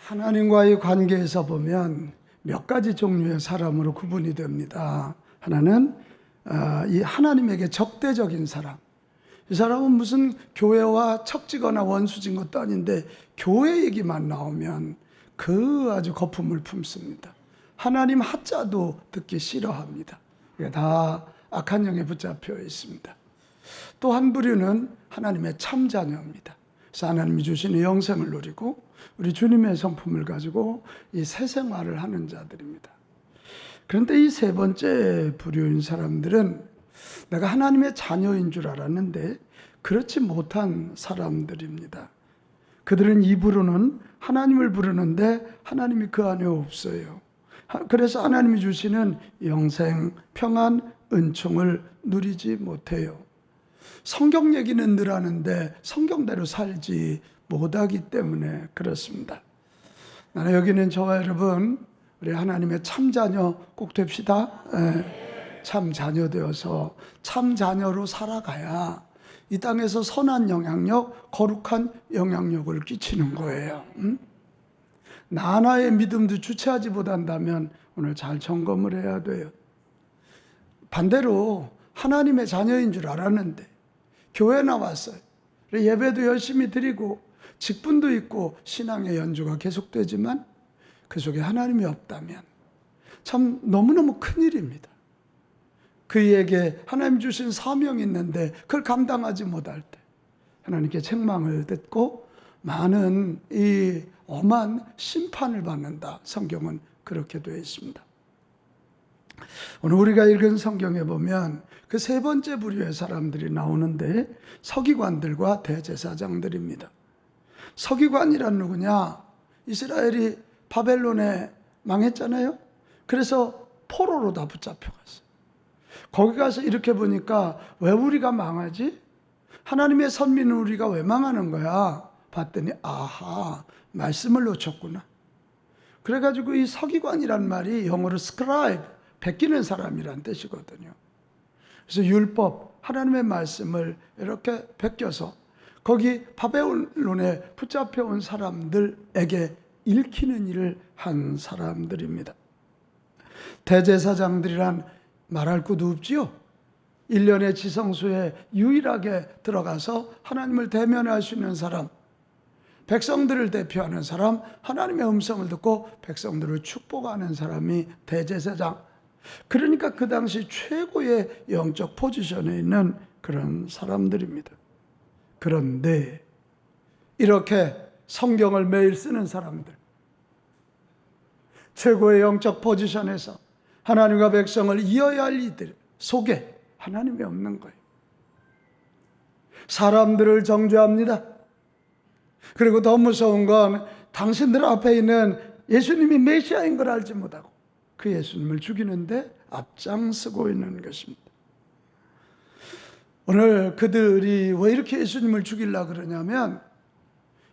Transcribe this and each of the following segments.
하나님과의 관계에서 보면 몇 가지 종류의 사람으로 구분이 됩니다. 하나는 이 하나님에게 적대적인 사람. 이 사람은 무슨 교회와 척지거나 원수진 것도 아닌데 교회 얘기만 나오면 그 아주 거품을 품습니다. 하나님 하자도 듣기 싫어합니다. 이게 다 악한 영에 붙잡혀 있습니다. 또 한 부류는 하나님의 참자녀입니다. 그래서 하나님이 주시는 영생을 누리고 우리 주님의 성품을 가지고 이 새 생활을 하는 자들입니다. 그런데 이 세 번째 부류인 사람들은 내가 하나님의 자녀인 줄 알았는데 그렇지 못한 사람들입니다. 그들은 입으로는 하나님을 부르는데 하나님이 그 안에 없어요. 그래서 하나님이 주시는 영생, 평안, 은총을 누리지 못해요. 성경 얘기는 늘 하는데 성경대로 살지 못하기 때문에 그렇습니다. 나는 여기는 저와 여러분 우리 하나님의 참자녀 꼭 됩시다. 참자녀 되어서 참자녀로 살아가야 이 땅에서 선한 영향력, 거룩한 영향력을 끼치는 거예요. 나 하나의 믿음도 주체하지 못한다면 오늘 잘 점검을 해야 돼요. 반대로 하나님의 자녀인 줄 알았는데 교회 나왔어요. 예배도 열심히 드리고 직분도 있고 신앙의 연주가 계속되지만 그 속에 하나님이 없다면 참 너무너무 큰일입니다. 그에게 하나님 주신 사명이 있는데 그걸 감당하지 못할 때 하나님께 책망을 듣고 많은 이 엄한 심판을 받는다. 성경은 그렇게 되어 있습니다. 오늘 우리가 읽은 성경에 보면 그 세 번째 부류의 사람들이 나오는데 서기관들과 대제사장들입니다. 서기관이란 누구냐? 이스라엘이 바벨론에 망했잖아요. 그래서 포로로 다 붙잡혀갔어요. 거기 가서 이렇게 보니까 왜 우리가 망하지? 하나님의 선민은 우리가 왜 망하는 거야? 봤더니 아하, 말씀을 놓쳤구나. 그래가지고 이 서기관이란 말이 영어로 scribe, 베끼는 사람이란 뜻이거든요. 그래서 율법, 하나님의 말씀을 이렇게 베껴서 거기 바벨론에 붙잡혀온 사람들에게 읽히는 일을 한 사람들입니다. 대제사장들이란 말할 것도 없지요. 1년의 지성소에 유일하게 들어가서 하나님을 대면할 수 있는 사람, 백성들을 대표하는 사람, 하나님의 음성을 듣고 백성들을 축복하는 사람이 대제사장. 그러니까 그 당시 최고의 영적 포지션에 있는 그런 사람들입니다. 그런데 이렇게 성경을 매일 쓰는 사람들, 최고의 영적 포지션에서 하나님과 백성을 이어야 할 이들 속에 하나님이 없는 거예요. 사람들을 정죄합니다. 그리고 더 무서운 건 당신들 앞에 있는 예수님이 메시아인 걸 알지 못하고 그 예수님을 죽이는데 앞장서고 있는 것입니다. 오늘 그들이 왜 이렇게 예수님을 죽이려고 그러냐면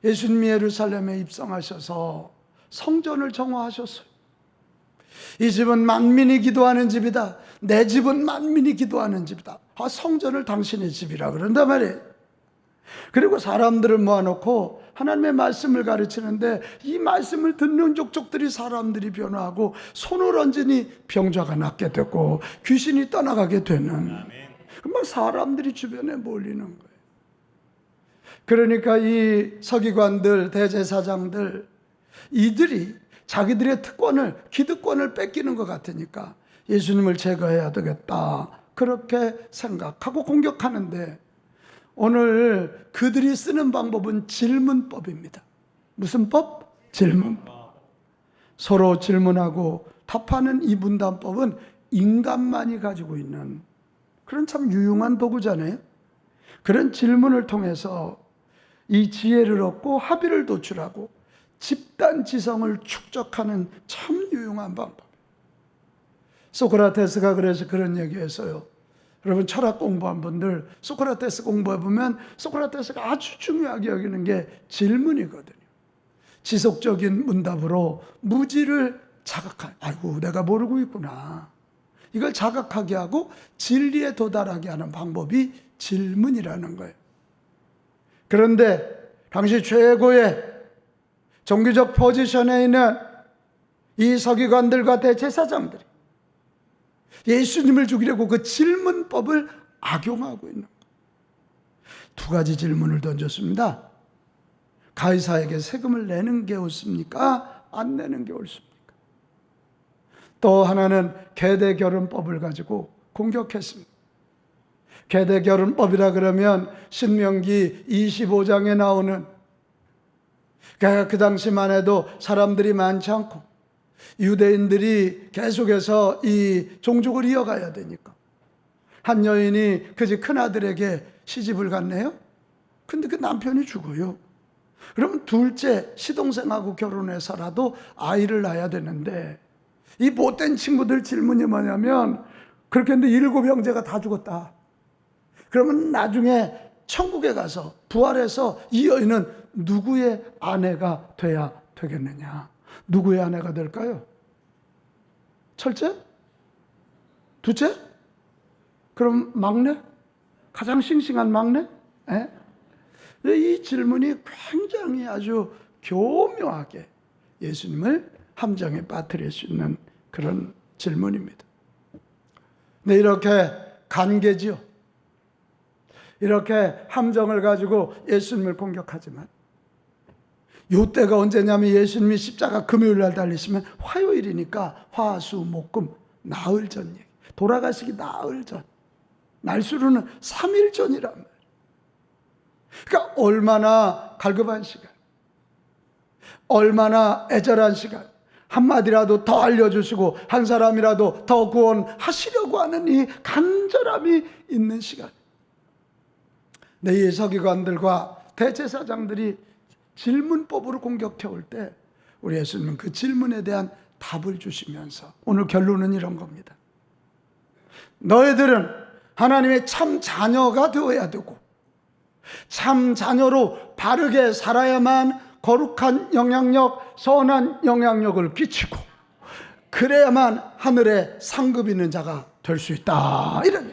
예수님이 예루살렘에 입성하셔서 성전을 정화하셨어요. 이 집은 만민이 기도하는 집이다. 내 집은 만민이 기도하는 집이다. 성전을 당신의 집이라 그런단 말이에요. 그리고 사람들을 모아놓고 하나님의 말씀을 가르치는데 이 말씀을 듣는 족족들이 사람들이 변화하고 손을 얹으니 병자가 낫게 되고 귀신이 떠나가게 되는 막 사람들이 주변에 몰리는 거예요. 그러니까 이 서기관들, 대제사장들 이들이 자기들의 특권을, 기득권을 뺏기는 것 같으니까 예수님을 제거해야 되겠다 그렇게 생각하고 공격하는데 오늘 그들이 쓰는 방법은 질문법입니다. 무슨 법? 질문법. 서로 질문하고 답하는 이 문단법은 인간만이 가지고 있는 그런 참 유용한 도구잖아요. 그런 질문을 통해서 이 지혜를 얻고 합의를 도출하고 집단 지성을 축적하는 참 유용한 방법. 소크라테스가 그래서 그런 얘기했어요. 여러분 철학 공부한 분들 소크라테스 공부해보면 소크라테스가 아주 중요하게 여기는 게 질문이거든요. 지속적인 문답으로 무지를 자각하는, 아이고 내가 모르고 있구나. 이걸 자각하게 하고 진리에 도달하게 하는 방법이 질문이라는 거예요. 그런데 당시 최고의 종교적 포지션에 있는 이 서기관들과 대제사장들이 예수님을 죽이려고 그 질문법을 악용하고 있는 거예요. 두 가지 질문을 던졌습니다. 가이사에게 세금을 내는 게 옳습니까? 안 내는 게 옳습니까? 또 하나는 계대결혼법을 가지고 공격했습니다. 계대결혼법이라 그러면 신명기 25장에 나오는, 그 당시만 해도 사람들이 많지 않고 유대인들이 계속해서 이 종족을 이어가야 되니까 한 여인이 그 집 큰아들에게 시집을 갔네요. 근데 그 남편이 죽어요. 그러면 둘째 시동생하고 결혼해서라도 아이를 낳아야 되는데, 이 못된 친구들 질문이 뭐냐면, 그렇게 했는데 7 형제가 다 죽었다. 그러면 나중에 천국에 가서 부활해서 이 여인은 누구의 아내가 돼야 되겠느냐? 누구의 아내가 될까요? 첫째? 둘째? 그럼 막내? 가장 싱싱한 막내? 이 질문이 굉장히 아주 교묘하게 예수님을 함정에 빠뜨릴 수 있는 그런 질문입니다. 네, 이렇게 간계지요. 이렇게 함정을 가지고 예수님을 공격하지만, 요때가 언제냐면 예수님이 십자가 금요일 날 달리시면 화요일이니까 화수목금 나흘 전 얘기. 돌아가시기 나흘 전. 날수로는 3일 전이란 말이에요. 그러니까 얼마나 갈급한 시간, 얼마나 애절한 시간, 한마디라도 더 알려주시고 한 사람이라도 더 구원하시려고 하는 이 간절함이 있는 시간. 네, 이 서기관들과 대제사장들이 질문법으로 공격해 올 때 우리 예수님은 그 질문에 대한 답을 주시면서 오늘 결론은 이런 겁니다. 너희들은 하나님의 참 자녀가 되어야 되고, 참 자녀로 바르게 살아야만 거룩한 영향력, 선한 영향력을 끼치고, 그래야만 하늘에 상급 있는 자가 될 수 있다, 이런.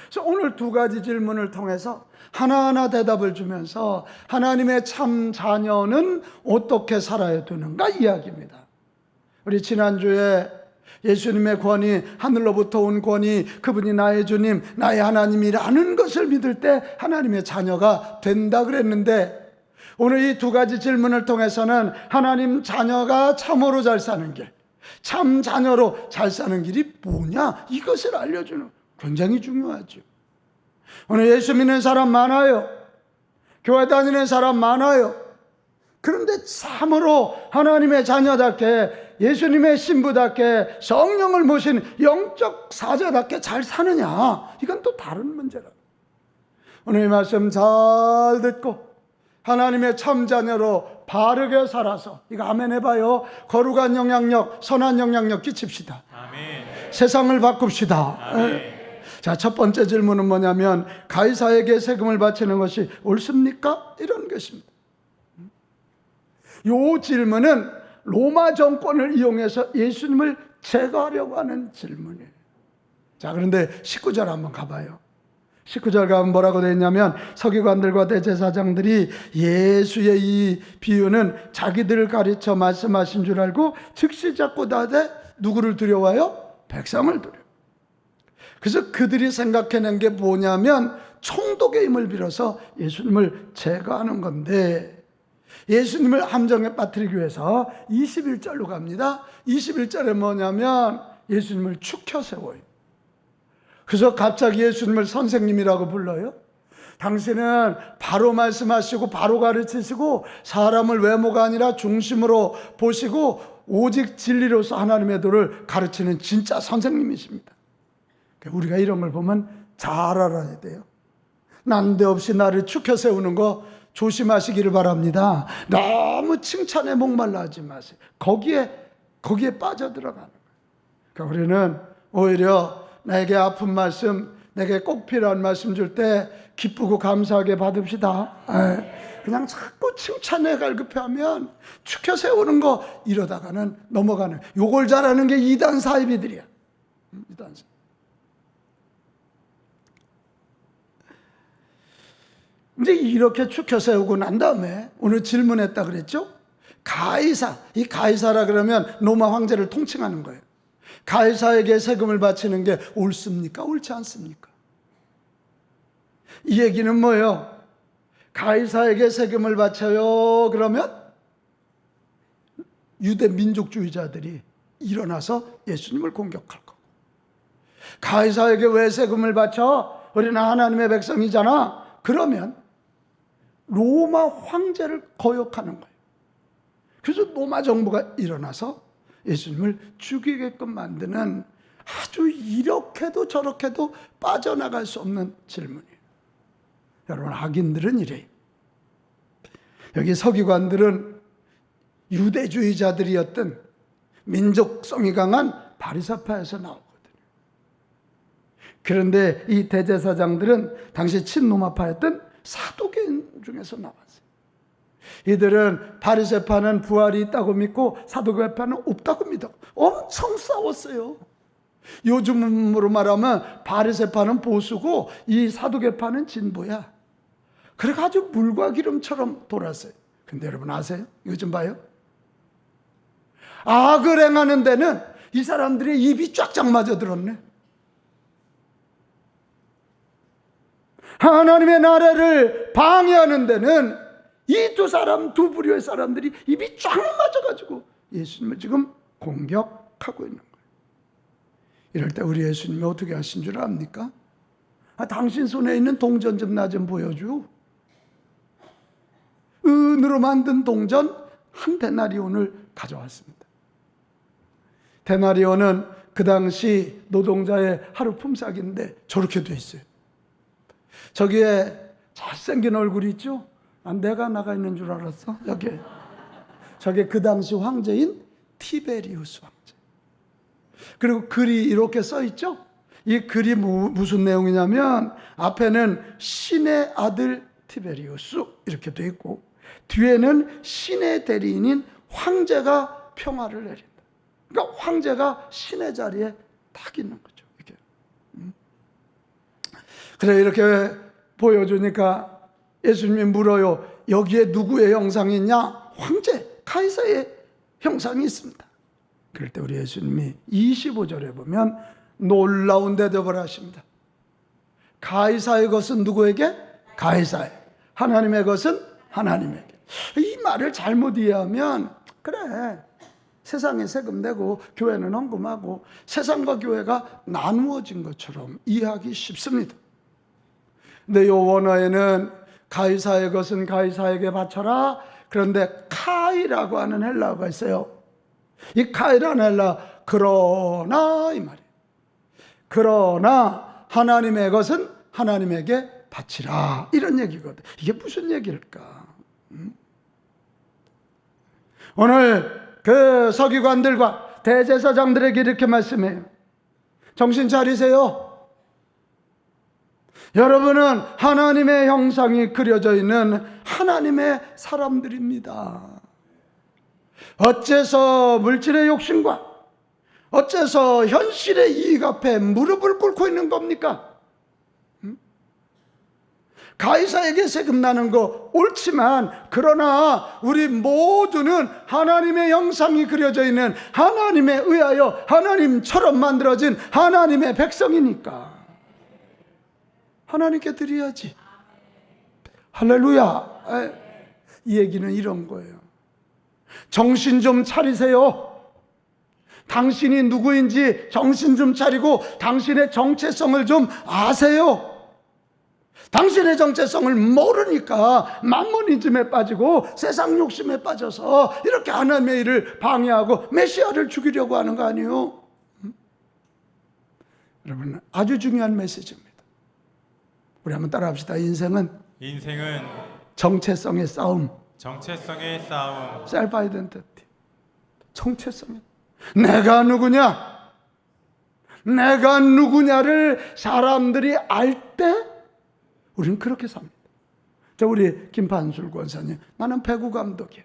그래서 오늘 두 가지 질문을 통해서 하나하나 대답을 주면서 하나님의 참 자녀는 어떻게 살아야 되는가 이야기입니다. 우리 지난주에 예수님의 권위, 하늘로부터 온 권위, 그분이 나의 주님, 나의 하나님이라는 것을 믿을 때 하나님의 자녀가 된다 그랬는데, 오늘 이 두 가지 질문을 통해서는 하나님 자녀가 참으로 잘 사는 길, 참 자녀로 잘 사는 길이 뭐냐, 이것을 알려주는, 굉장히 중요하죠. 오늘 예수 믿는 사람 많아요. 교회 다니는 사람 많아요. 그런데 참으로 하나님의 자녀답게, 예수님의 신부답게, 성령을 모신 영적 사자답게 잘 사느냐, 이건 또 다른 문제라. 오늘 이 말씀 잘 듣고 하나님의 참 자녀로 바르게 살아서, 이거 아멘 해봐요. 거룩한 영향력, 선한 영향력 끼칩시다. 아멘. 세상을 바꿉시다. 아멘. 자, 첫 번째 질문은 뭐냐면, 가이사에게 세금을 바치는 것이 옳습니까? 이런 것입니다. 이 질문은 로마 정권을 이용해서 예수님을 제거하려고 하는 질문이에요. 자, 그런데 19절 한번 가봐요. 19절 가면 뭐라고 되어 있냐면, 서기관들과 대제사장들이 예수의 이 비유는 자기들을 가르쳐 말씀하신 줄 알고 즉시 잡고 다대 누구를 두려워요? 백성을 두려워. 그래서 그들이 생각해낸 게 뭐냐면 총독의 힘을 빌어서 예수님을 제거하는 건데, 예수님을 함정에 빠뜨리기 위해서 21절로 갑니다. 21절에 뭐냐면 예수님을 축혀 세워요. 그래서 갑자기 예수님을 선생님이라고 불러요. 당신은 바로 말씀하시고 바로 가르치시고 사람을 외모가 아니라 중심으로 보시고 오직 진리로서 하나님의 도를 가르치는 진짜 선생님이십니다. 우리가 이런 걸 보면 잘 알아야 돼요. 난데없이 나를 축혀 세우는 거 조심하시기를 바랍니다. 너무 칭찬에 목말라 하지 마세요. 거기에 빠져들어가는 거예요. 그러니까 우리는 오히려 내게 아픈 말씀, 내게 꼭 필요한 말씀 줄 때 기쁘고 감사하게 받읍시다. 그냥 자꾸 칭찬에 갈급해하면 축혀 세우는 거 이러다가는 넘어가는, 요걸 잘하는 게 이단 사이비들이야. 이단 사이비. 이제 이렇게 축혀 세우고 난 다음에 오늘 질문했다 그랬죠? 이 가이사라 그러면 로마 황제를 통칭하는 거예요. 가이사에게 세금을 바치는 게 옳습니까? 옳지 않습니까? 이 얘기는 뭐예요? 가이사에게 세금을 바쳐요 그러면 유대 민족주의자들이 일어나서 예수님을 공격할 거고, 가이사에게 왜 세금을 바쳐? 우리는 하나님의 백성이잖아. 그러면 로마 황제를 거역하는 거예요. 그래서 로마 정부가 일어나서 예수님을 죽이게끔 만드는 아주 이렇게도 저렇게도 빠져나갈 수 없는 질문이에요. 여러분, 악인들은 이래요. 여기 서기관들은 유대주의자들이었던 민족성이 강한 바리새파에서 나오거든요. 그런데 이 대제사장들은 당시 친로마파였던 사두개인 중에서 나왔어요. 이들은 바리새파는 부활이 있다고 믿고 사두개파는 없다고 믿어 엄청 싸웠어요. 요즘으로 말하면 바리새파는 보수고 이 사두개파는 진보야. 그래가지고 물과 기름처럼 돌았어요. 근데 여러분 아세요? 이거 좀 봐요. 악을 행하는 데는 이 사람들의 입이 쫙쫙 맞아 들었네. 하나님의 나라를 방해하는 데는 이 두 부류의 사람들이 입이 쫙 맞아가지고 예수님을 지금 공격하고 있는 거예요. 이럴 때 우리 예수님이 어떻게 하신 줄 압니까? 당신 손에 있는 동전 좀 나 좀 보여줘. 은으로 만든 동전 한 데나리온을 가져왔습니다. 데나리온은 그 당시 노동자의 하루 품삯인데 저렇게 돼 있어요. 저기에 잘생긴 얼굴이 있죠? 내가 나가 있는 줄 알았어. 저게 그 당시 황제인 티베리우스 황제. 그리고 글이 이렇게 써 있죠? 이 글이 무슨 내용이냐면 앞에는 신의 아들 티베리우스 이렇게 돼 있고 뒤에는 신의 대리인인 황제가 평화를 내린다. 그러니까 황제가 신의 자리에 딱 있는 거죠. 이렇게. 그래 이렇게 보여주니까 예수님이 물어요. 여기에 누구의 형상이 있냐? 황제 가이사의 형상이 있습니다. 그럴 때 우리 예수님이 25절에 보면 놀라운 대답을 하십니다. 가이사의 것은 누구에게? 가이사의. 하나님의 것은 하나님에게. 이 말을 잘못 이해하면 그래 세상에 세금 내고 교회는 헌금하고 세상과 교회가 나누어진 것처럼 이해하기 쉽습니다. 근데 이 원어에는 가이사의 것은 가이사에게 바쳐라. 그런데 카이라고 하는 헬라어가 있어요. 이 카이라는 헬라 그러나 이 말이에요. 그러나 하나님의 것은 하나님에게 바치라 이런 얘기거든. 이게 무슨 얘기일까? 오늘 그 서기관들과 대제사장들에게 이렇게 말씀해요. 정신 차리세요. 여러분은 하나님의 형상이 그려져 있는 하나님의 사람들입니다. 어째서 물질의 욕심과 어째서 현실의 이익 앞에 무릎을 꿇고 있는 겁니까? 가이사에게 세금 나는 거 옳지만 그러나 우리 모두는 하나님의 형상이 그려져 있는 하나님에 의하여 하나님처럼 만들어진 하나님의 백성이니까 하나님께 드려야지. 할렐루야. 이 얘기는 이런 거예요. 정신 좀 차리세요. 당신이 누구인지 정신 좀 차리고 당신의 정체성을 좀 아세요. 당신의 정체성을 모르니까 만모니즘에 빠지고 세상 욕심에 빠져서 이렇게 하나님의 일을 방해하고 메시아를 죽이려고 하는 거 아니에요? 여러분 아주 중요한 메시지입니다. 우리 한번 따라합시다. 인생은 정체성의 싸움. 셀프 아이덴티티. 정체성이. 내가 누구냐를 사람들이 알 때 우리는 그렇게 삽니다. 우리 김판술 권사님, 나는 배구 감독이야.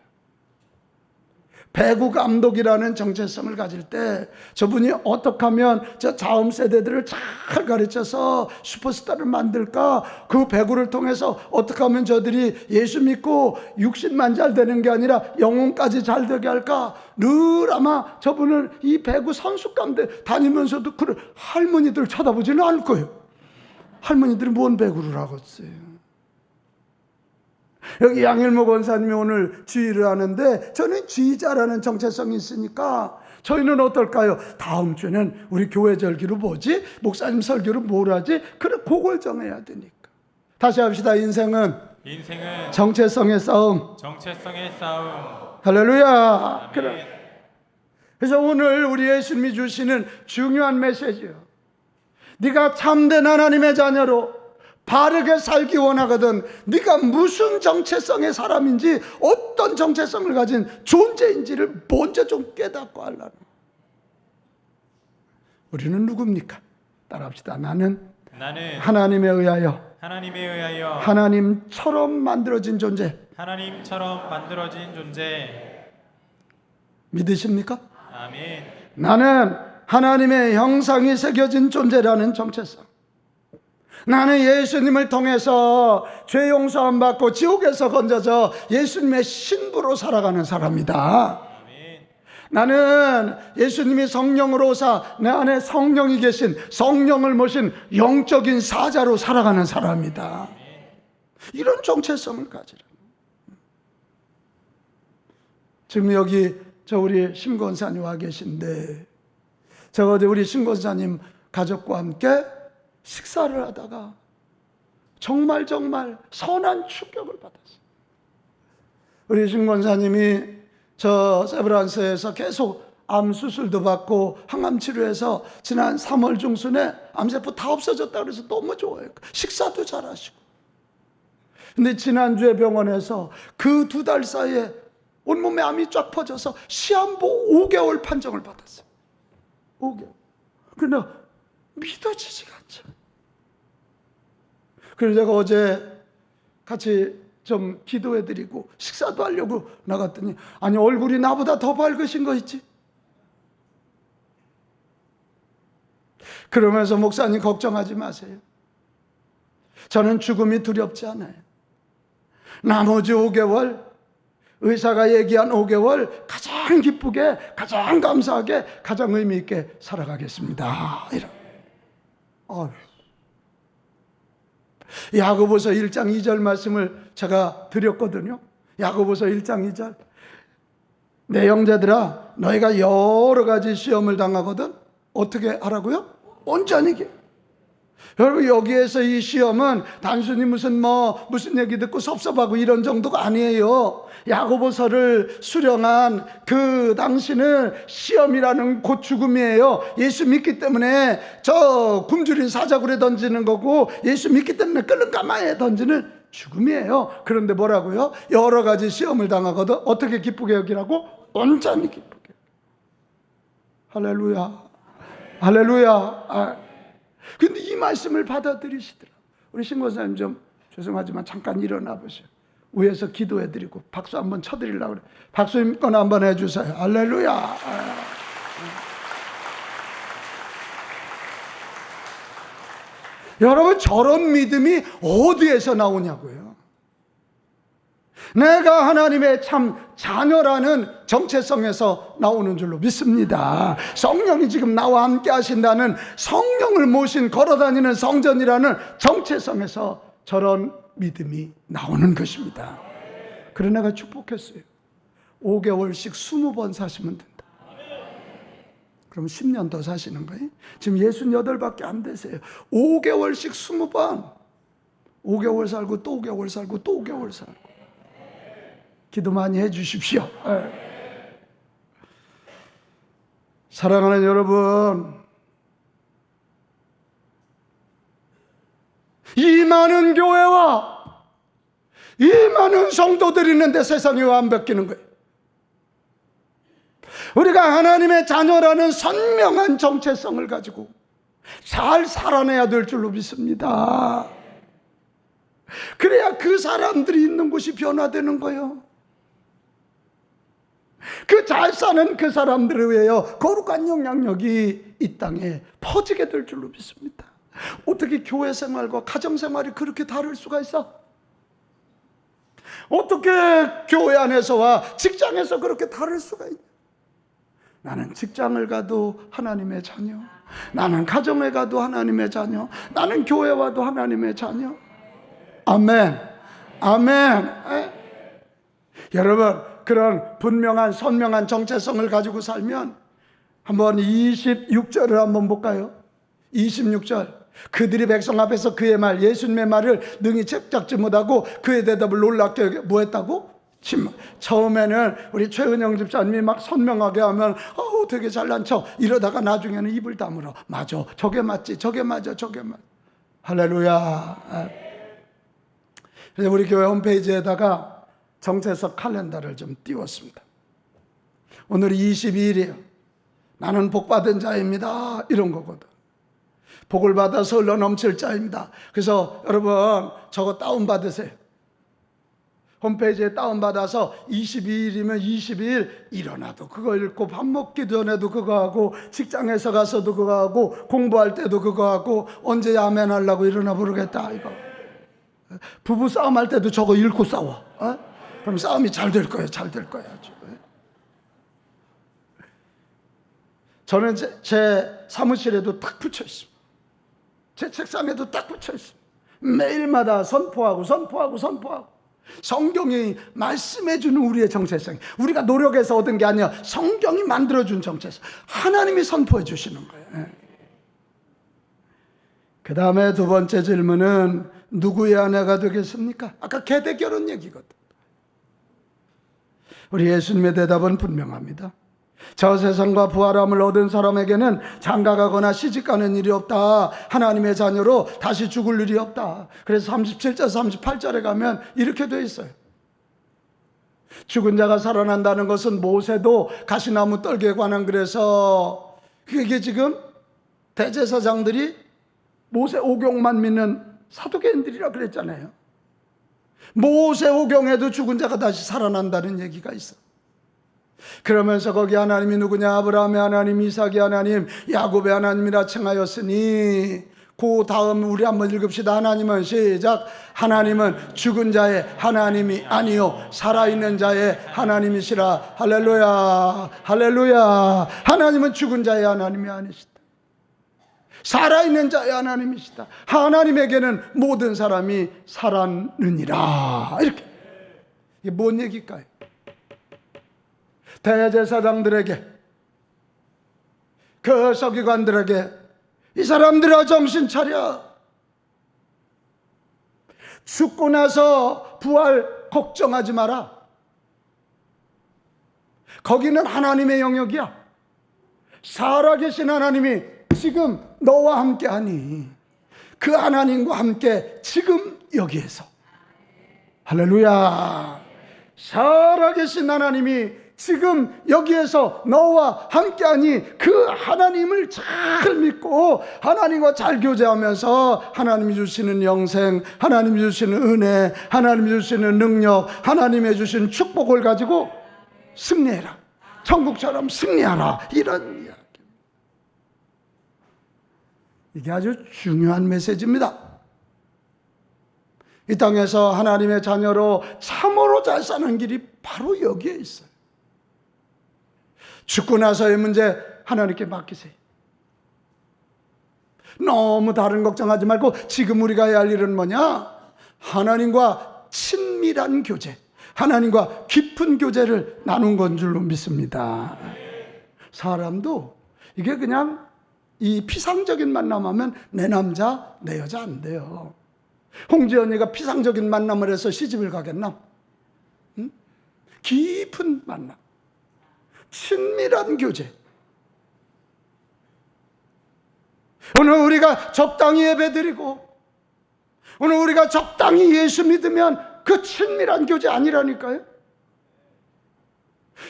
배구 감독이라는 정체성을 가질 때 저분이 어떻게 하면 저 다음 세대들을 잘 가르쳐서 슈퍼스타를 만들까, 그 배구를 통해서 어떻게 하면 저들이 예수 믿고 육신만 잘 되는 게 아니라 영혼까지 잘 되게 할까, 늘 아마 저분은 이 배구 선수 가운데 다니면서도 그 할머니들 쳐다보지는 않을 거예요. 할머니들이 뭔 배구를 하겠어요. 여기 양일모 권사님이 오늘 주의를 하는데, 저는 주의자라는 정체성이 있으니까 저희는 어떨까요? 다음 주에는 우리 교회 절기로 뭐지? 목사님 설교로 뭘 하지? 그래, 그걸 정해야 되니까. 다시 합시다. 인생은 정체성의 싸움. 할렐루야. 그래. 그래서 오늘 우리 예수님이 주시는 중요한 메시지예요. 네가 참된 하나님의 자녀로 바르게 살기 원하거든 네가 무슨 정체성의 사람인지, 어떤 정체성을 가진 존재인지를 먼저 좀 깨닫고 하려는. 우리는 누굽니까? 따라합시다. 나는 하나님에 의하여 하나님처럼 만들어진 존재. 믿으십니까? 아멘. 나는 하나님의 형상이 새겨진 존재라는 정체성. 나는 예수님을 통해서 죄 용서함 받고 지옥에서 건져져 예수님의 신부로 살아가는 사람이다. 아멘. 나는 예수님이 성령으로 오사 내 안에 성령이 계신, 성령을 모신 영적인 사자로 살아가는 사람이다. 이런 정체성을 가지라. 지금 여기 저 우리 심권사님 와 계신데, 제가 어제 우리 심권사님 가족과 함께 식사를 하다가 정말 선한 충격을 받았어요. 우리 심권사님이 저 세브란스에서 계속 암 수술도 받고 항암 치료해서 지난 3월 중순에 암세포 다 없어졌다 그래서 너무 좋아요. 식사도 잘하시고. 근데 지난주에 병원에서 그 2달 사이에 온몸에 암이 쫙 퍼져서 시한부 5개월 판정을 받았어요. 5개월. 그러나 믿어지지가 않죠. 그래서 제가 어제 같이 좀 기도해드리고 식사도 하려고 나갔더니, 아니 얼굴이 나보다 더 밝으신 거 있지? 그러면서 목사님 걱정하지 마세요. 저는 죽음이 두렵지 않아요. 나머지 5개월, 의사가 얘기한 5개월 가장 기쁘게, 가장 감사하게, 가장 의미 있게 살아가겠습니다. 이런. 야고보서 1장 2절 말씀을 제가 드렸거든요. 야고보서 1장 2절. 내 형제들아, 너희가 여러 가지 시험을 당하거든 어떻게 하라고요? 온전히. 여러분, 여기에서 이 시험은 단순히 무슨 얘기 듣고 섭섭하고 이런 정도가 아니에요. 야고보서를 수령한 그 당시는 시험이라는 곧 죽음이에요. 예수 믿기 때문에 저 굶주린 사자굴에 던지는 거고, 예수 믿기 때문에 끓는 가마에 던지는 죽음이에요. 그런데 뭐라고요? 여러 가지 시험을 당하거든 어떻게 기쁘게 여기라고? 온전히 기쁘게. 할렐루야. 할렐루야. 근데 이 말씀을 받아들이시더라고요. 우리 신고사님 좀 죄송하지만 잠깐 일어나 보세요. 위에서 기도해드리고 박수 한번 쳐드리려고 그래요. 박수 힘껏 한번 해주세요. 할렐루야. 여러분, 저런 믿음이 어디에서 나오냐고요. 내가 하나님의 참 자녀라는 정체성에서 나오는 줄로 믿습니다. 성령이 지금 나와 함께 하신다는, 성령을 모신 걸어다니는 성전이라는 정체성에서 저런 믿음이 나오는 것입니다. 그래 내가 축복했어요. 5개월씩 20번 사시면 된다. 그럼 10년 더 사시는 거예요. 지금 68밖에 안 되세요. 5개월씩 20번. 5개월 살고 또 5개월 살고 또 5개월 살고. 기도 많이 해 주십시오. 사랑하는 여러분, 이 많은 교회와 이 많은 성도들이 있는데 세상이 왜 안 바뀌는 거예요? 우리가 하나님의 자녀라는 선명한 정체성을 가지고 잘 살아내야 될 줄로 믿습니다. 그래야 그 사람들이 있는 곳이 변화되는 거예요. 그 잘 사는 그 사람들을 위하여 거룩한 영향력이 이 땅에 퍼지게 될 줄로 믿습니다. 어떻게 교회 생활과 가정 생활이 그렇게 다를 수가 있어? 어떻게 교회 안에서와 직장에서 그렇게 다를 수가 있냐? 나는 직장을 가도 하나님의 자녀, 나는 가정에 가도 하나님의 자녀, 나는 교회 와도 하나님의 자녀. 아멘, 아멘. 여러분, 그런 분명한 선명한 정체성을 가지고 살면 한번 26절을 한번 볼까요? 26절. 그들이 백성 앞에서 그의 말, 예수님의 말을 능히 책잡지 못하고 그의 대답을 놀랍게 여겨 뭐 했다고? 처음에는 우리 최은영 집사님이 막 선명하게 하면 되게 잘난 척 이러다가 나중에는 입을 다물어. 맞아, 저게 맞지, 저게 맞아, 저게 맞아. 할렐루야. 그래서 우리 교회 홈페이지에다가 정체석 칼렌더를 좀 띄웠습니다. 오늘이 22일이에요. 나는 복받은 자입니다, 이런 거거든. 복을 받아서 흘러 넘칠 자입니다. 그래서 여러분 저거 다운받으세요. 홈페이지에 다운받아서 22일이면 22일 일어나도 그거 읽고 밥 먹기 전에도 그거 하고 직장에서 가서도 그거 하고 공부할 때도 그거 하고 언제 아멘 하려고 일어나 부르겠다 이거. 부부 싸움할 때도 저거 읽고 싸워. 그럼 싸움이 잘 될 거예요. 잘 될 거예요. 저는 제 사무실에도 딱 붙여 있습니다. 제 책상에도 딱 붙여 있습니다. 매일마다 선포하고 성경이 말씀해주는 우리의 정체성, 우리가 노력해서 얻은 게 아니라 성경이 만들어준 정체성, 하나님이 선포해 주시는 거예요. 그 다음에 두 번째 질문은 누구의 아내가 되겠습니까? 아까 계대 결혼 얘기거든. 우리 예수님의 대답은 분명합니다. 저 세상과 부활함을 얻은 사람에게는 장가가거나 시집가는 일이 없다. 하나님의 자녀로 다시 죽을 일이 없다. 그래서 37절 38절에 가면 이렇게 돼 있어요. 죽은 자가 살아난다는 것은 모세도 가시나무 떨기에 관한 그래서 그게 지금 대제사장들이 모세 오경만 믿는 사두개인들이라 그랬잖아요. 모세 오경에도 죽은 자가 다시 살아난다는 얘기가 있어. 그러면서 거기 하나님이 누구냐? 아브라함의 하나님, 이삭의 하나님, 야곱의 하나님이라称하였으니 그 다음 우리 한번 읽읍시다. 하나님은 시작. 하나님은 죽은 자의 하나님이 아니요 살아있는 자의 하나님이시라. 할렐루야, 할렐루야. 하나님은 죽은 자의 하나님이 아니시다. 살아있는 자의 하나님이시다. 하나님에게는 모든 사람이 살았느니라. 이렇게. 이게 뭔 얘기일까요? 대제사장들에게, 그 서기관들에게 이 사람들아 정신 차려. 죽고 나서 부활 걱정하지 마라. 거기는 하나님의 영역이야. 살아계신 하나님이 지금 너와 함께하니 그 하나님과 함께 지금 여기에서, 할렐루야, 살아계신 하나님이 지금 여기에서 너와 함께하니 그 하나님을 잘 믿고 하나님과 잘 교제하면서 하나님이 주시는 영생, 하나님이 주시는 은혜, 하나님이 주시는 능력, 하나님이 주신 축복을 가지고 승리해라. 천국처럼 승리하라. 이런 이야기. 이게 아주 중요한 메시지입니다. 이 땅에서 하나님의 자녀로 참으로 잘 사는 길이 바로 여기에 있어요. 죽고 나서의 문제 하나님께 맡기세요. 너무 다른 걱정하지 말고 지금 우리가 해야 할 일은 뭐냐? 하나님과 친밀한 교제, 하나님과 깊은 교제를 나눈 건 줄로 믿습니다. 사람도 이게 그냥 이 피상적인 만남하면 내 남자 내 여자 안 돼요. 홍지연이가 피상적인 만남을 해서 시집을 가겠나? 응? 깊은 만남, 친밀한 교제. 오늘 우리가 적당히 예배드리고 오늘 우리가 적당히 예수 믿으면 그 친밀한 교제 아니라니까요.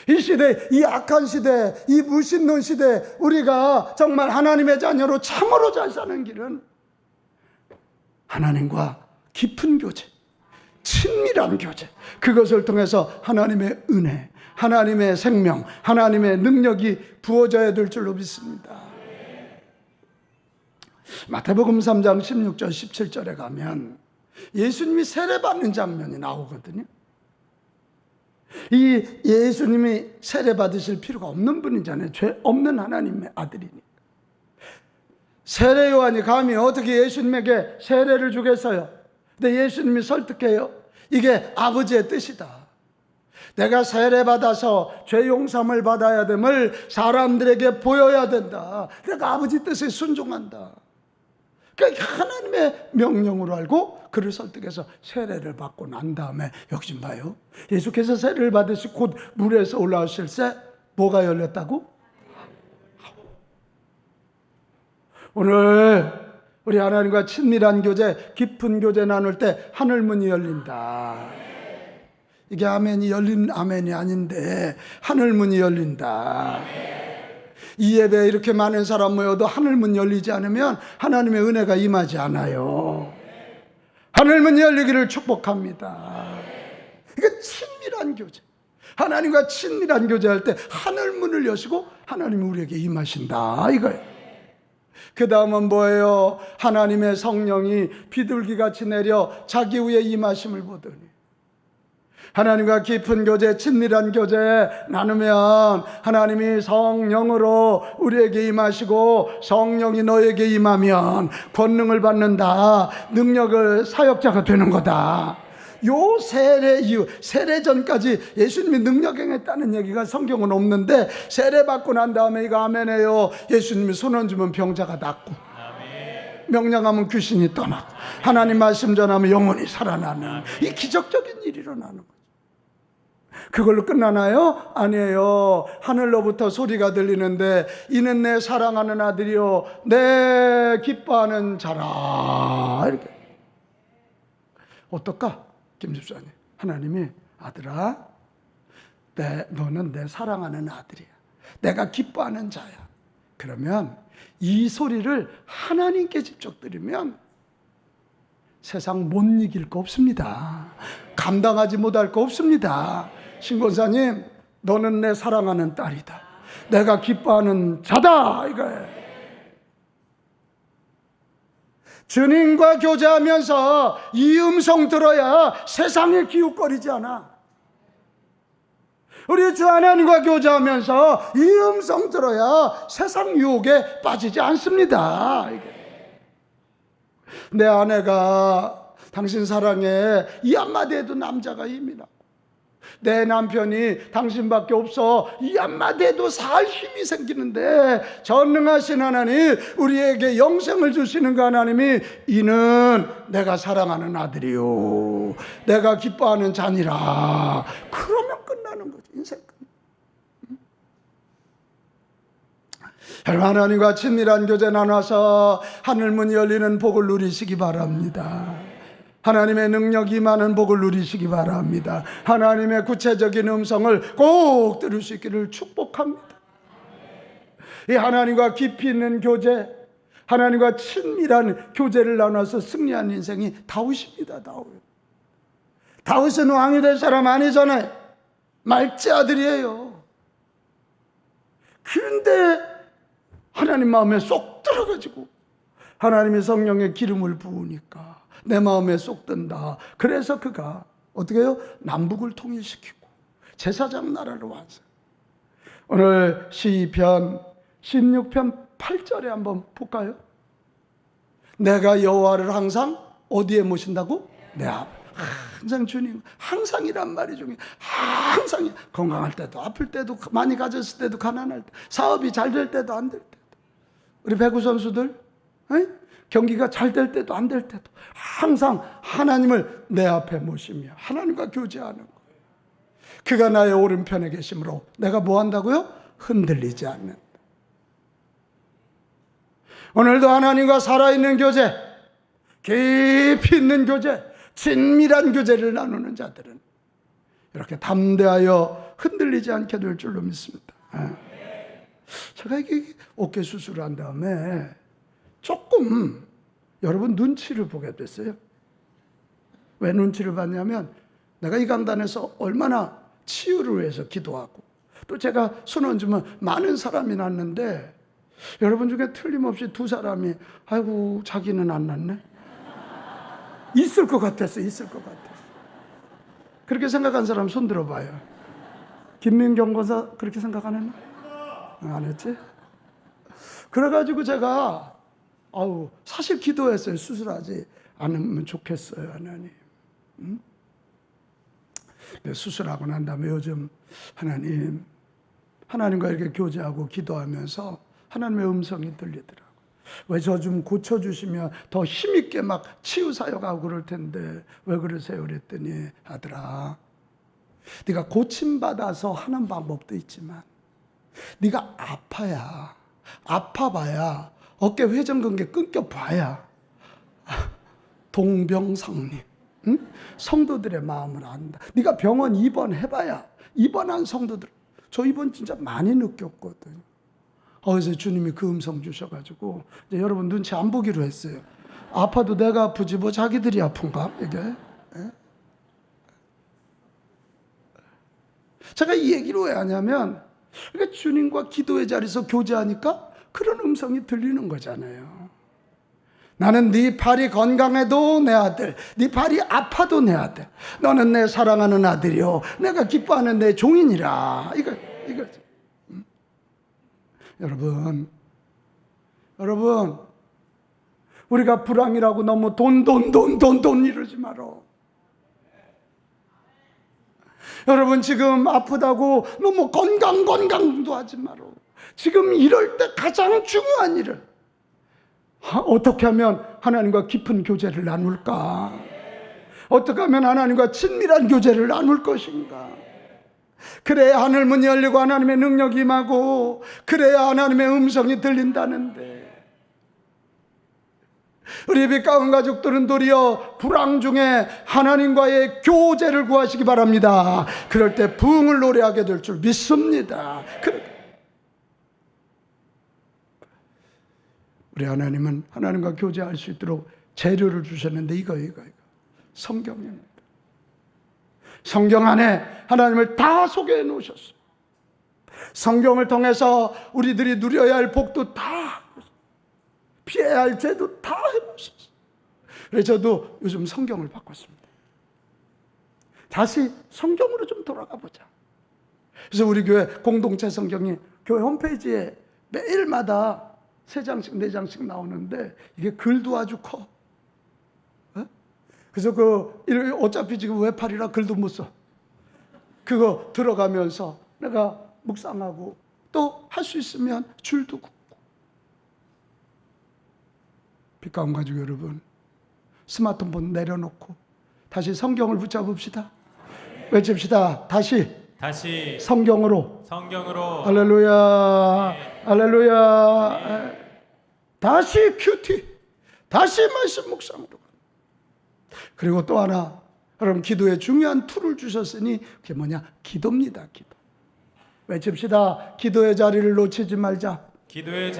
이 시대, 이 악한 시대, 이 무신론 시대, 우리가 정말 하나님의 자녀로 참으로 잘 사는 길은 하나님과 깊은 교제, 친밀한 교제, 그것을 통해서 하나님의 은혜, 하나님의 생명, 하나님의 능력이 부어져야 될 줄로 믿습니다. 마태복음 3장 16절 17절에 가면 예수님이 세례받는 장면이 나오거든요. 이 예수님이 세례받으실 필요가 없는 분이잖아요. 죄 없는 하나님의 아들이니까. 세례 요한이 감히 어떻게 예수님에게 세례를 주겠어요? 근데 예수님이 설득해요. 이게 아버지의 뜻이다. 내가 세례받아서 죄 용서를 받아야 됨을 사람들에게 보여야 된다. 내가 아버지 뜻에 순종한다. 그러니까 하나님의 명령으로 알고 그를 설득해서 세례를 받고 난 다음에 여기 좀 봐요. 예수께서 세례를 받으시고 곧 물에서 올라오실 때 뭐가 열렸다고? 오늘 우리 하나님과 친밀한 교제, 깊은 교제 나눌 때 하늘문이 열린다. 이게 아멘이 열린 아멘이 아닌데 하늘문이 열린다. 이 예배에 이렇게 많은 사람 모여도 하늘문 열리지 않으면 하나님의 은혜가 임하지 않아요. 하늘문 열리기를 축복합니다. 이게 친밀한 교제. 하나님과 친밀한 교제할 때 하늘문을 여시고 하나님이 우리에게 임하신다 이거예요. 그 다음은 뭐예요? 하나님의 성령이 비둘기같이 내려 자기 위에 임하심을 보더니 하나님과 깊은 교제, 친밀한 교제 나누면 하나님이 성령으로 우리에게 임하시고 성령이 너에게 임하면 권능을 받는다. 능력을 사역자가 되는 거다. 요 세례 이후, 세례 전까지 예수님이 능력 행했다는 얘기가 성경은 없는데 세례 받고 난 다음에 이거 아멘해요. 예수님이 손 얹으면 병자가 낫고 명령하면 귀신이 떠나고 하나님 말씀 전하면 영혼이 살아나는 이 기적적인 일이 일어나는 거예요. 그걸로 끝나나요? 아니에요. 하늘로부터 소리가 들리는데 이는 내 사랑하는 아들이요 내 기뻐하는 자라. 이렇게. 어떨까? 김집사님, 하나님이 아들아 너는 내 사랑하는 아들이야. 내가 기뻐하는 자야. 그러면 이 소리를 하나님께 직접 들으면 세상 못 이길 거 없습니다. 감당하지 못할 거 없습니다. 신권사님, 너는 내 사랑하는 딸이다. 내가 기뻐하는 자다 이거예요. 주님과 교제하면서 이 음성 들어야 세상에 기웃거리지 않아. 우리 주 하나님과 교제하면서 이 음성 들어야 세상 유혹에 빠지지 않습니다. 내 아내가 당신 사랑해 이 한마디에도 남자가 힘이 나고 내 남편이 당신밖에 없어 이 한마디에도 살 힘이 생기는데 전능하신 하나님 우리에게 영생을 주시는 그 하나님이 이는 내가 사랑하는 아들이요 내가 기뻐하는 자니라. 그러면 끝나는 거지. 인생 끝. 여러분, 하나님과 친밀한 교제 나눠서 하늘문이 열리는 복을 누리시기 바랍니다. 하나님의 능력이 많은 복을 누리시기 바랍니다. 하나님의 구체적인 음성을 꼭 들을 수 있기를 축복합니다. 이 하나님과 깊이 있는 교제, 하나님과 친밀한 교제를 나눠서 승리한 인생이 다윗입니다. 다윗은 왕이 될 사람 아니잖아요. 말제 아들이에요. 그런데 하나님 마음에 쏙 들어가지고 하나님의 성령의 기름을 부으니까 내 마음에 쏙 든다. 그래서 그가 어떻게 해요? 남북을 통일시키고 제사장 나라를 완성. 오늘 시편 16편 8절에 한번 볼까요? 내가 여호와를 항상 어디에 모신다고? 내 앞. 항상 주님, 항상이란 말이 중요해. 항상 건강할 때도 아플 때도 많이 가졌을 때도 가난할 때 사업이 잘 될 때도 안 될 때도 우리 배구 선수들 경기가 잘 될 때도 안 될 때도 항상 하나님을 내 앞에 모시며 하나님과 교제하는 거예요. 그가 나의 오른편에 계심으로 내가 뭐 한다고요? 흔들리지 않는다. 오늘도 하나님과 살아있는 교제, 깊이 있는 교제, 친밀한 교제를 나누는 자들은 이렇게 담대하여 흔들리지 않게 될 줄로 믿습니다. 제가 이게 어깨 수술을 한 다음에 조금 여러분 눈치를 보게 됐어요. 왜 눈치를 봤냐면 내가 이 강단에서 얼마나 치유를 위해서 기도하고 또 제가 손 얹으면 많은 사람이 났는데 여러분 중에 틀림없이 두 사람이 아이고 자기는 안 났네. 있을 것 같았어. 그렇게 생각한 사람 손 들어봐요. 김민경 권사 그렇게 생각 안 했나? 안 했지? 그래가지고 제가 사실 기도했어요. 수술하지 않으면 좋겠어요, 하나님. 응? 수술하고 난 다음에 요즘 하나님과 이렇게 교제하고 기도하면서 하나님의 음성이 들리더라고요. 왜 저 좀 고쳐주시면 더 힘있게 막 치유사역하고 그럴 텐데 왜 그러세요? 그랬더니 아들아, 네가 고침받아서 하는 방법도 있지만 네가 아파봐야 어깨 회전근개 끊겨봐야 동병상련, 응? 성도들의 마음을 안다. 네가 병원 입원해봐야 입원한 성도들, 저 입원 진짜 많이 느꼈거든요. 그래서 주님이 그 음성 주셔가지고 이제 여러분 눈치 안 보기로 했어요. 아파도 내가 아프지 뭐 자기들이 아픈가 이게? 예? 제가 이 얘기를 왜 하냐면 그러니까 주님과 기도의 자리에서 교제하니까 그런 음성이 들리는 거잖아요. 나는 네 팔이 건강해도 내 아들, 네 팔이 아파도 내 아들, 너는 내 사랑하는 아들이요 내가 기뻐하는 내 종이니라. 이거지. 여러분 우리가 불황이라고 너무 돈 이러지 마라. 여러분 지금 아프다고 너무 건강도 하지 마라. 지금 이럴 때 가장 중요한 일은 어떻게 하면 하나님과 깊은 교제를 나눌까? 어떻게 하면 하나님과 친밀한 교제를 나눌 것인가? 그래야 하늘문이 열리고 하나님의 능력이 임하고 그래야 하나님의 음성이 들린다는데 우리 빛 가운 가족들은 도리어 불황 중에 하나님과의 교제를 구하시기 바랍니다. 그럴 때 부흥을 노래하게 될 줄 믿습니다. 우리 하나님은 하나님과 교제할 수 있도록 재료를 주셨는데 이거 성경입니다. 성경 안에 하나님을 다 소개해 놓으셨어요. 성경을 통해서 우리들이 누려야 할 복도 다, 피해야 할 죄도 다 해놓으셨어요. 그래서 저도 요즘 성경을 바꿨습니다. 다시 성경으로 좀 돌아가 보자. 그래서 우리 교회 공동체 성경이 교회 홈페이지에 매일마다 3장씩 4장씩 나오는데 이게 글도 아주 커. 그래서 어차피 지금 외팔이라 글도 못 써. 그거 들어가면서 내가 묵상하고 또 할 수 있으면 줄도 긋고. 빛 가운 가족 여러분, 스마트폰 내려놓고 다시 성경을 붙잡읍시다. 외칩시다. 다시 성경으로. 할렐루야. 네. 할렐루야. 네. 다시 큐티. 다시 말씀 묵상으로. 그리고 또 하나, 여러분 기도에 중요한 툴을 주셨으니 그게 뭐냐? 기도입니다. 기도. 외칩시다. 기도의 자리를 놓치지 말자. 기도의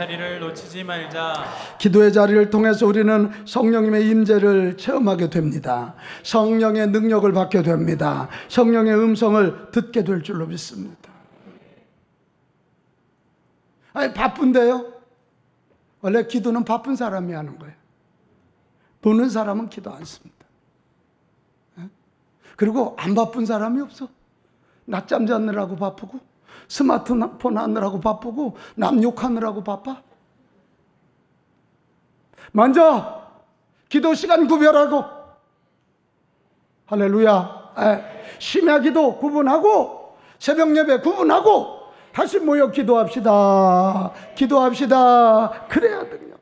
자리를 통해서 우리는 성령님의 임재를 체험하게 됩니다. 성령의 능력을 받게 됩니다. 성령의 음성을 듣게 될 줄로 믿습니다. 바쁜데요? 원래 기도는 바쁜 사람이 하는 거예요. 보는 사람은 기도 안 씁니다. 그리고 안 바쁜 사람이 없어. 낮잠 자느라고 바쁘고 스마트폰 하느라고 바쁘고 남 욕하느라고 바빠. 먼저 기도 시간 구별하고, 할렐루야, 심야 기도 구분하고 새벽 예배 구분하고 다시 모여 기도합시다. 그래야 능력.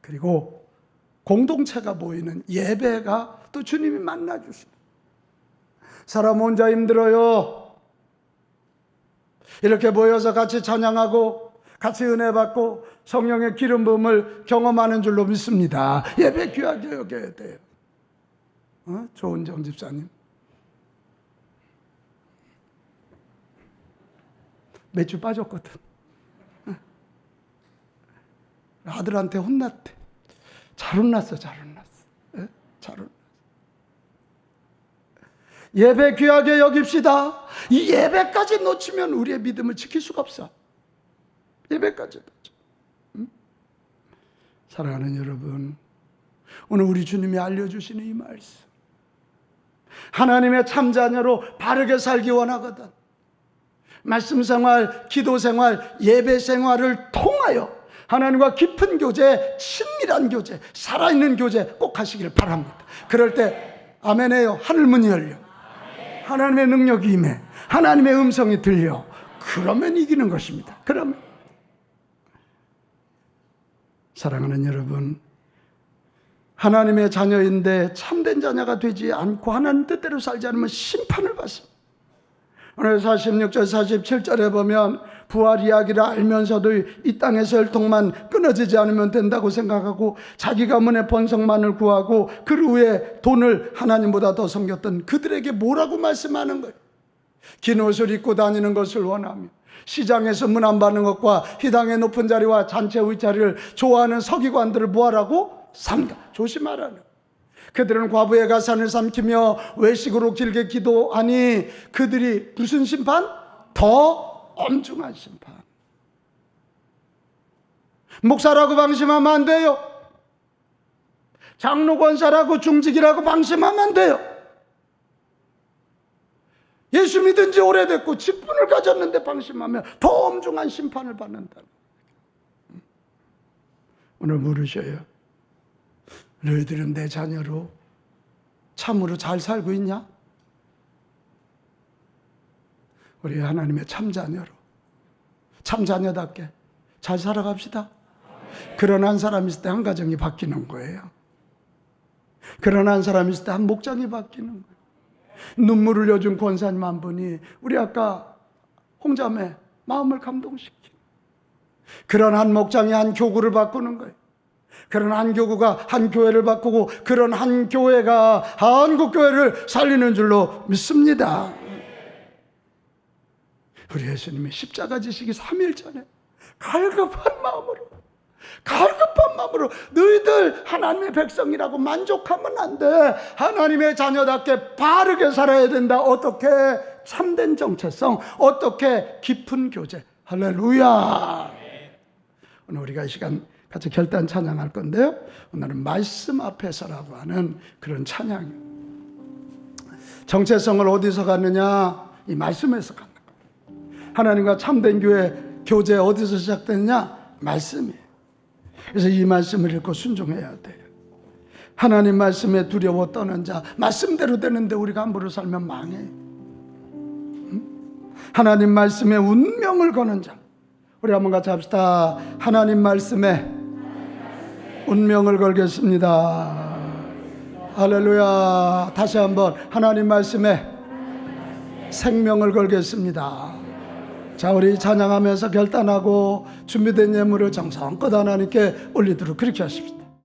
그리고 공동체가 모이는 예배가 또 주님이 만나주시고, 사람 혼자 힘들어요. 이렇게 모여서 같이 찬양하고 같이 은혜 받고 성령의 기름 부음을 경험하는 줄로 믿습니다. 예배 귀하게 여겨야 돼요. 조은정 집사님, 매주 빠졌거든. 아들한테 혼났대. 잘 혼났어. 잘 예배 귀하게 여깁시다. 이 예배까지 놓치면 우리의 믿음을 지킬 수가 없어. 예배까지 놓쳐. 사랑하는 여러분, 오늘 우리 주님이 알려주시는 이 말씀, 하나님의 참자녀로 바르게 살기 원하거든. 말씀 생활, 기도 생활, 예배 생활을 통하여 하나님과 깊은 교제, 친밀한 교제, 살아있는 교제 꼭 하시기를 바랍니다. 그럴 때 아멘해요. 하늘문이 열려, 하나님의 능력이 임해, 하나님의 음성이 들려. 그러면 이기는 것입니다. 그러면. 사랑하는 여러분, 하나님의 자녀인데 참된 자녀가 되지 않고 하나님 뜻대로 살지 않으면 심판을 받습니다. 오늘 46절 47절에 보면 부활 이야기를 알면서도 이 땅에서 혈통만 끊어지지 않으면 된다고 생각하고 자기가 문의 번성만을 구하고 그 후에 돈을 하나님보다 더 섬겼던 그들에게 뭐라고 말씀하는 거예요? 긴 옷을 입고 다니는 것을 원하며 시장에서 문 안 받는 것과 희당의 높은 자리와 잔치 의자리를 좋아하는 서기관들을 뭐하라고? 삼가. 조심하라는. 그들은 과부의 가산을 삼키며 외식으로 길게 기도하니 그들이 무슨 심판? 더 엄중한 심판. 목사라고 방심하면 안 돼요. 장로 권사라고 중직이라고 방심하면 안 돼요. 예수 믿은 지 오래됐고 직분을 가졌는데 방심하면 더 엄중한 심판을 받는다. 오늘 물으셔요. 너희들은 내 자녀로 참으로 잘 살고 있냐? 우리 하나님의 참자녀로, 참자녀답게 잘 살아갑시다. 그런 한 사람 있을 때 한 가정이 바뀌는 거예요. 그런 한 사람 있을 때 한 목장이 바뀌는 거예요. 눈물 흘려준 권사님 한 분이 우리 아까 홍자매 마음을 감동시키는, 그런 한 목장이 한 교구를 바꾸는 거예요. 그런 한 교구가 한 교회를 바꾸고 그런 한 교회가 한국 교회를 살리는 줄로 믿습니다. 우리 예수님이 십자가 지시기 3일 전에 갈급한 마음으로 너희들 하나님의 백성이라고 만족하면 안 돼. 하나님의 자녀답게 바르게 살아야 된다. 어떻게? 참된 정체성, 어떻게? 깊은 교제. 할렐루야. 오늘 우리가 이 시간 같이 결단 찬양할 건데요, 오늘은 말씀 앞에서라고 하는 그런 찬양이에요. 정체성을 어디서 갖느냐? 이 말씀에서 갖는 거예요. 하나님과 참된 교제 어디서 시작됐냐? 말씀이에요. 그래서 이 말씀을 읽고 순종해야 돼요. 하나님 말씀에 두려워 떠는 자, 말씀대로 되는데 우리가 함부로 살면 망해요. 하나님 말씀에 운명을 거는 자, 우리 한번 같이 합시다. 하나님 말씀에 운명을 걸겠습니다. 할렐루야. 다시 한번 하나님 말씀에 생명을 걸겠습니다. 자, 우리 찬양하면서 결단하고 준비된 예물을 정성껏 하나님께 올리도록 그렇게 하십시다.